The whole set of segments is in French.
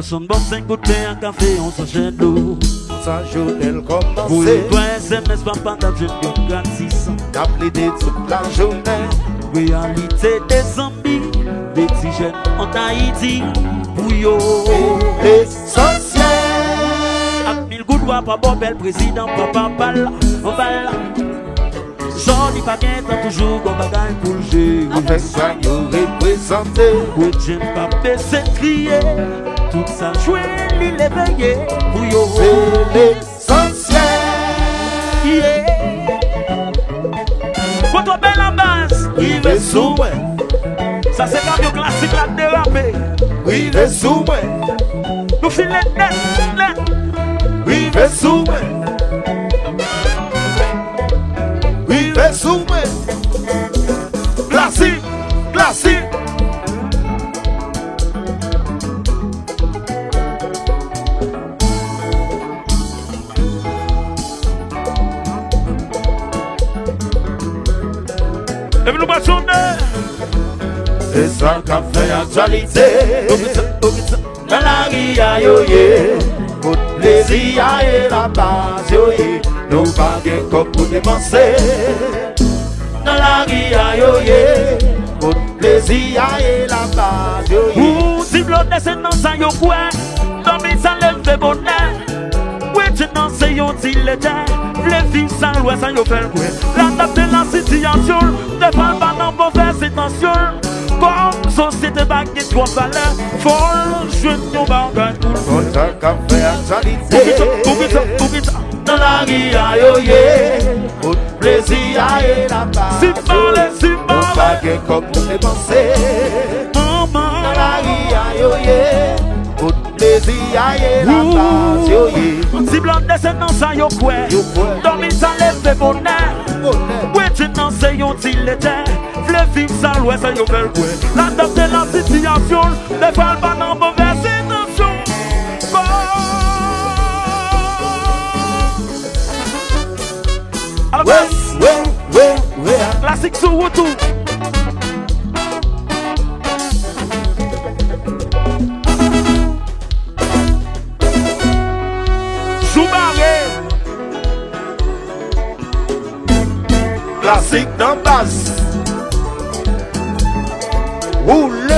Son bon 5 goûter un café, on s'enchaîne d'eau. Ça journée commence. Vous les toi SMS, papa, t'as jeune gratis. T'as toute la journée. Réalité des amis, des petits jeunes en Haïti. Bouillot. L'essentiel. À 1000 gouttes, pas bon, bel président, papa, balle, on balle. J'en ai pas gain, t'as toujours qu'on bagaille pour le jeu. Avec ça, nous représenter. Oui, j'aime pas baisser, crier. Tout ça jouer, l'île éveillée. Bouillot. C'est l'essentiel. Yeah. Quand on belle en base, il veut sous moi. Ça c'est comme le classique là dérapé. Il veut sous moi. Nous filons net. Il veut sous moi. Il veut sous moi. Classique. Et nous passons c'est ça qu'a fait actualité. Dans la ria yoye, pour plaisir et la base yoye, nous pas bien comme pour dépenser. Dans la ria yoye, pour plaisir et la base yoye. Ou si l'autre descendant ça yo quoi, dormi ça lève bonheur. Oui tu n'en sais yo t'il était, les filles sans loi ça yo fait le quoi. L'adapter la situation, ne parle pas dans mauvaise intention. Comme société baguette trop valeur, folle, je ne vois pas tout le monde. Ça qu'a fait actualité. Dans la ria yoye, pour plaisir et la base. Si parle, nous pas bien comme pour dépenser. Maman. Dans la ria yoye, pour plaisir et la base yoye. Si blanc descendant ça yo quoi, dormi ça lève bonheur. Oui tu n'en sais yo t'il était, les filles sans loi ça yo fait le quoi. L'adapter la situation, ne parle pas dans mauvaise intention. Alors ouais. Classique sur retour. Classique d'en basse. Roulez.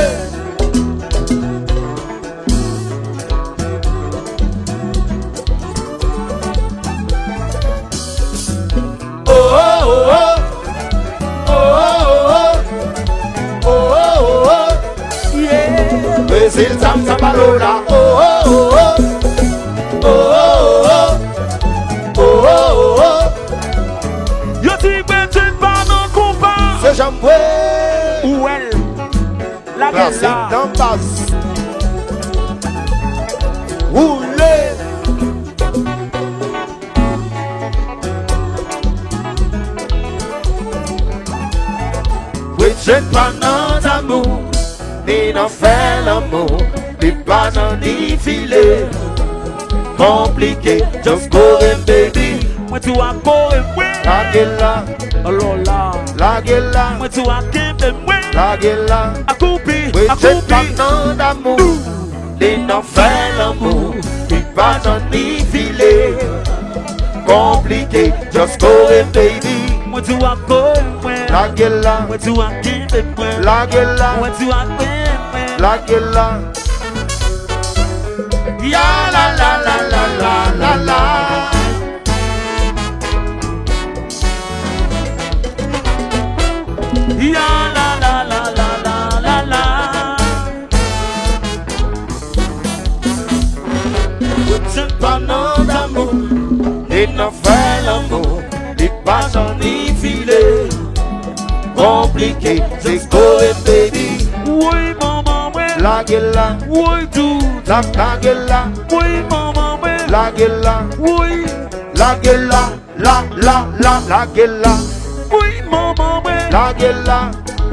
Oh oh oh oh oh oh oh oh yeah. Brésil tam Sabalola. Oh oh oh oh oh oh oh oh. Yo ti bête pas non compas. C'est Jamboué. Ou elle. La classique gueule d'en basse. Roulez. Oui, j'ai pas d'amour, ni n'en fait l'amour, ni pas n'en défilé. Compliqué, just go and baby. Moi tu as coré moi. La gueule Alors là. la gueule Moi tu as quitté moi. la gueule A couper. oui, A j'ai couper. pas d'amour, ni n'en fait l'amour, ni pas n'en défilé. Compliqué, just go and baby. Moi tu as coré moi. La gueule Moi tu as quitté moi. la gueule Moi tu as quitté moi. la gueule ya la la la la la la la. Ya la la la la la la la. C'est pas non d'amour, et n'en fait l'amour, et pas en y filer. Compliqué, c'est go and baby. Oui maman ouais. La gueule Oui tout. la gueule Oui maman ouais. la gueule Oui. la gueule la gueule. Oui, maman, oui. La gueule.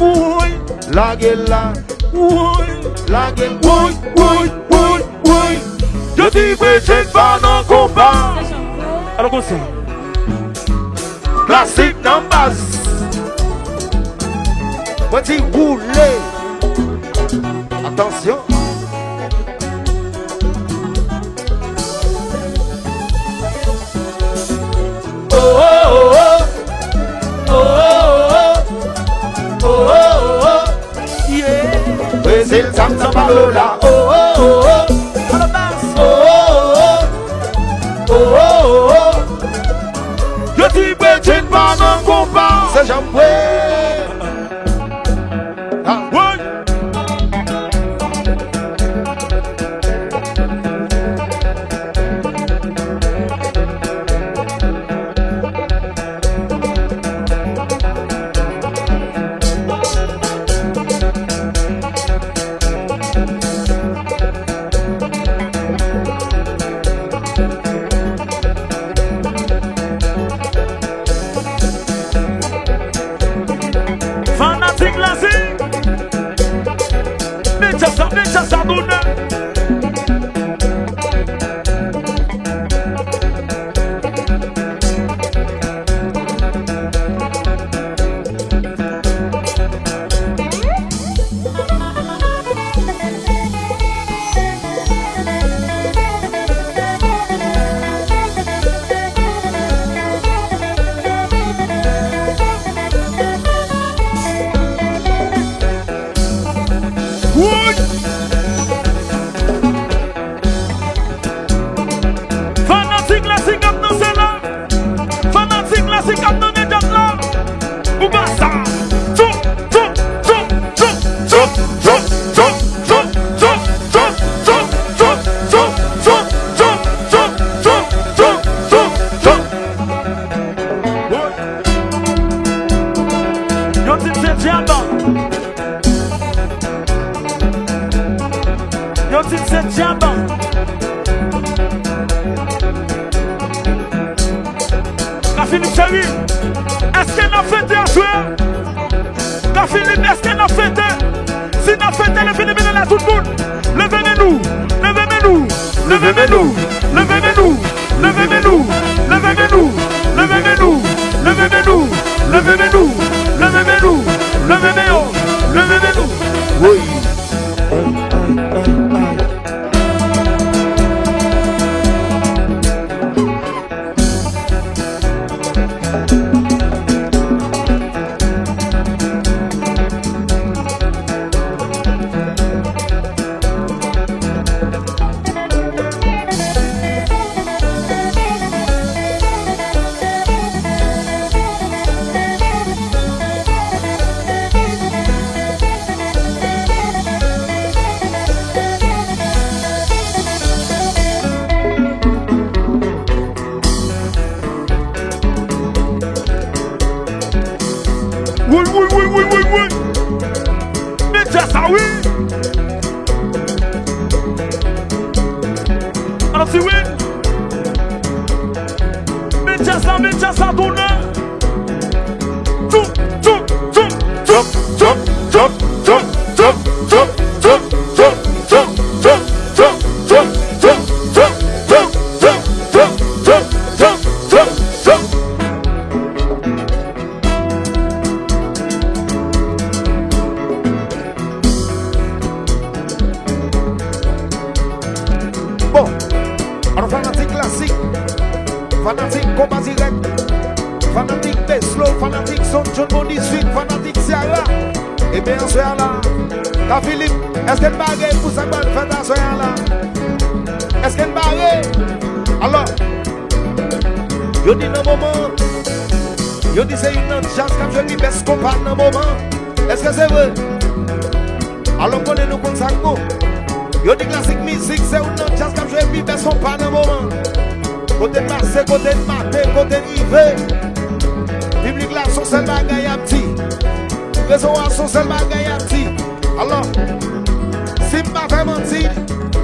Oui. La gueule. Oui. La gueule. Oui. Je dis que c'est pas non combat. Alors comme ça. Classique dans basse. Petit rouler. Attention. Brésil, Santa Palola. Je dis que c'est pas non combat. C'est Jean-Boué.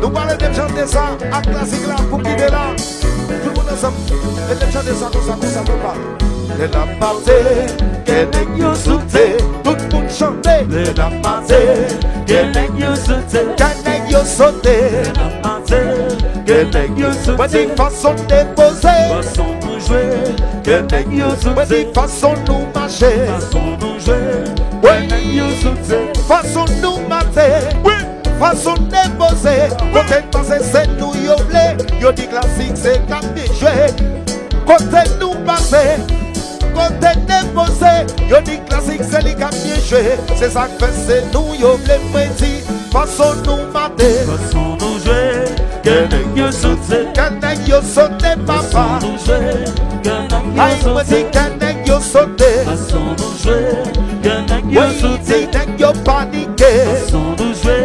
Nous allons chanter ça à classique là pour quitter là. Tout le monde ensemble. Et de chanter ça comme ça, papa. De la partie, qu'elle est yo sauté. Tout le monde chanter. De la partie, qu'elle est yo sauté. Qu'elle est yo sauté. De la partie, qu'elle est yo sauté. Moi dis façon déposer. Façon nous jouer. Qu'elle est yo sauté. Moi dis façon nous marcher. Façon nous jouer. Qu'elle est yo sauté. Façon nous mater. Oui. Façon déposer. Côté passé c'est nous yo blé. Yo dit classique c'est quand bien joué. Côté nous passer. Côté déposé, yo dit classique, c'est les qui bien joué. C'est ça que fait, c'est nous, yo blé petit. Façon nous mater, façon nous jouer. Qu'elle est yo sauté, qu'elle est yo sauté, papa. Façon nous jouer, aïe, moi dis qu'elle est yo sauté. Façon nous jouer, qu'elle est yo sauté. Oui, dis yo paniqué. Façon nous jouer,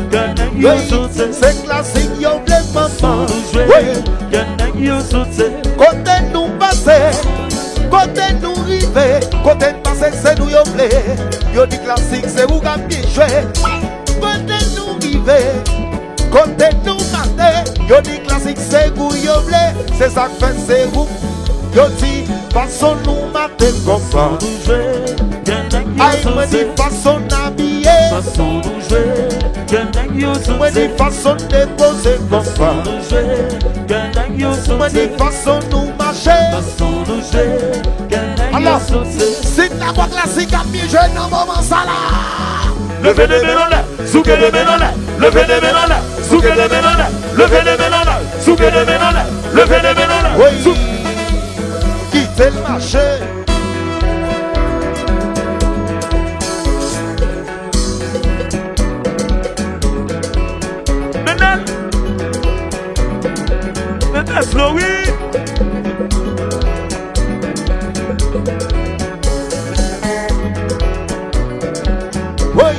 qu'elle est yo sauté. C'est classique, yo blé maman. Façon nous jouer, qu'elle est yo sauté. Côté nous passer. Côté nous river, côté passé c'est nous yo blé. Yo dit classique c'est où qu'a bien joué. Côté nous river, côté nous mater. Yo dit classique c'est où yo blé. C'est ça que fait c'est où. Yo dit façon nous mater comme ça. Aïe me dit façon habiller. Façon nous jouer, me dit façon déposer comme ça. Me dit façon nous marcher. Alors, c'est la voix classique à bien jouer dans le moment ça là. Levez les mains en l'air, soulevez les mains en l'air, levez les mains en l'air, soulevez les mains en l'air, levez les mains en l'air, soulevez les mains en l'air, levez les mains en l'air. Oui, quittez le marché. Maintenant, Flory. Oui.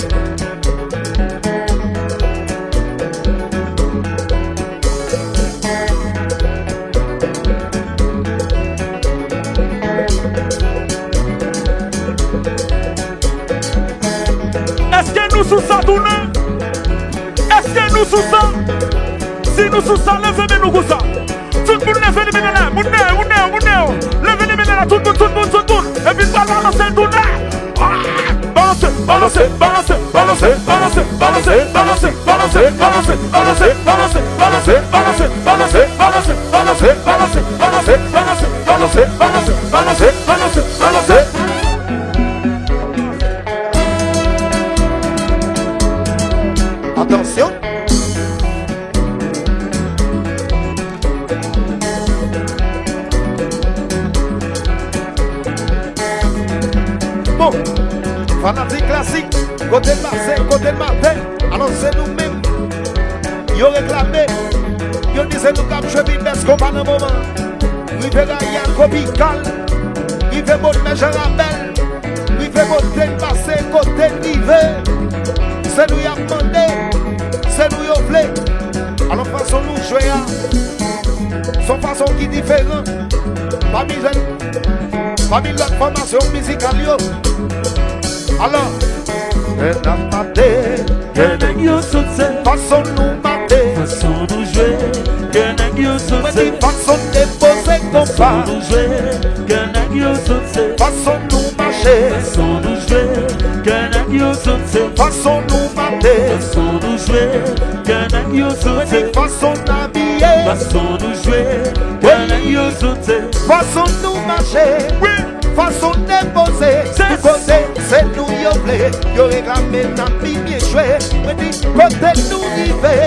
Est-ce que nous sous ça tourne? Est-ce que nous sous ça? Si nous sous ça, levez nous comme ça. Tout le monde lève les mains là, levez les mains là, tout le monde. Et puis balancer tout là. Balancer. Attention. Bon, fanatique classique, côté de passé, côté de matin. Alors c'est nous-mêmes. Yo réclamé, yo disait nous cap jouer best comme dans moment. Rive Raya Kobical, rive Bonne Jarabel, rive côté de passé, côté de rive. C'est nous y a demandé, c'est nous y a voulu. Alors façon nous jouer, son façon qui est différente. Parmi jeunes, parmi l'autre formation musicale. Alors, elle a maté, elle est yo sauté. Façon nous mater, Façon nous jouer, elle est yo sauté. Façon déposer comme ça. Façon nous jouer, elle est yo sauté. Façon nous marcher, Façon nous jouer, elle est yo sauté. façon nous mater, Façon nous jouer, elle est yo sauté. façon d'habiller, Façon nous jouer, elle est yo sauté. façon nous marcher, façon déposer. Du côté, c'est nous y blé. Yo réclamé dans bien joué. Côté nous river,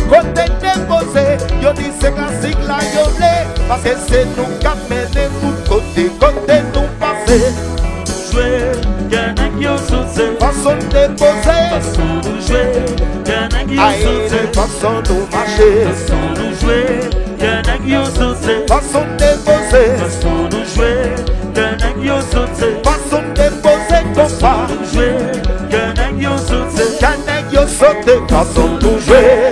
côté déposer. Yo dit c'est classique là yo blé. Parce que c'est nous qui mené tout côté nous passer. Jouer, elle est yo sauté. Façon déposer, Façon nous jouer, elle est yo aïe, sauté. façon nous marcher, Façon nous jouer, elle est yo sauté. façon déposer, Façon nous jouer, elle est yo sauté. façon déposer comme ça. Jouer, elle est yo sauté. Can't yo sauter, façon nous jouer.